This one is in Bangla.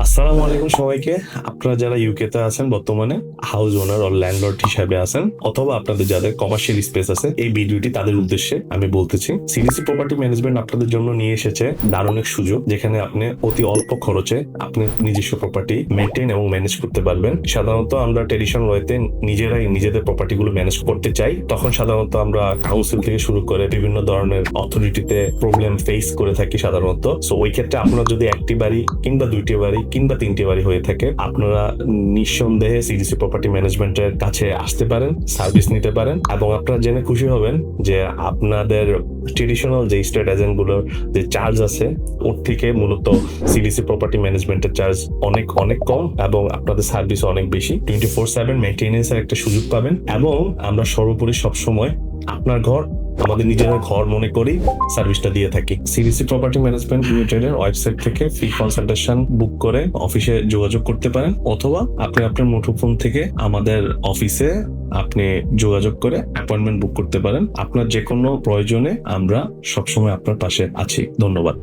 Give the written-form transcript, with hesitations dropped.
আসসালামু আলাইকুম সবাইকে। আপনারা যারা ইউকে তে আছেন বর্তমানে হাউস ওনার ও ল্যান্ডলর্ড হিসেবে আছেন, অথবা আপনাদের যাদের কমার্শিয়াল স্পেস আছে, এই ভিডিওটি তাদের উদ্দেশ্যে আমি বলতেছি। সিডিসি প্রপার্টি ম্যানেজমেন্ট আপনাদের জন্য নিয়ে এসেছে দারুণ এক সুযোগ, যেখানে আপনি অতি অল্প খরচে আপনি নিজস্ব প্রপার্টি মেনটেন এবং ম্যানেজ করতে পারবেন। সাধারণত আমরা ট্রেডিশনাল ওয়েতে নিজেরাই নিজেদের প্রপার্টি গুলো ম্যানেজ করতে চাই, তখন সাধারণত আমরা কাউন্সিল থেকে শুরু করে বিভিন্ন ধরনের অথরিটিতে প্রবলেম ফেস করে থাকি সাধারণত। সো ওই ক্ষেত্রে আপনারা যদি একটি বাড়ি কিংবা দুইটি বাড়ি কিংবা তিনটি বাড়ি হয়ে থাকে, আপনারা নিঃসন্দেহে সিডিসি প্রপার্টি ম্যানেজমেন্টের কাছে আসতে পারেন, সার্ভিস নিতে পারেন, এবং আপনারা জেনে খুশি হবেন যে আপনাদের ট্রেডিশনাল যে স্টেট এজেন্ট গুলোর যে চার্জ আছে ওর থেকে মূলত সিডিসি প্রপার্টি ম্যানেজমেন্টের চার্জ অনেক অনেক কম, এবং আপনাদের সার্ভিস অনেক বেশি। 24/7 মেইনটেনেন্সের একটা সুযোগ পাবেন, এবং আমরা সর্বোপরি সবসময় আপনার ঘর আমাদের নিজেদের ঘর মনে করি সার্ভিসটা দিয়ে থাকি। সিডিসি প্রপার্টি ম্যানেজমেন্ট লিমিটেডের ওয়েবসাইট থেকে ফ্রি কনসালটেশন বুক করে অফিসে যোগাযোগ করতে পারেন, অথবা আপনি আপনার মুঠোফোন থেকে আমাদের অফিসে আপনি যোগাযোগ করে অ্যাপয়েন্টমেন্ট বুক করতে পারেন। আপনার যে কোনো প্রয়োজনে আমরা সবসময় আপনার পাশে আছি। ধন্যবাদ।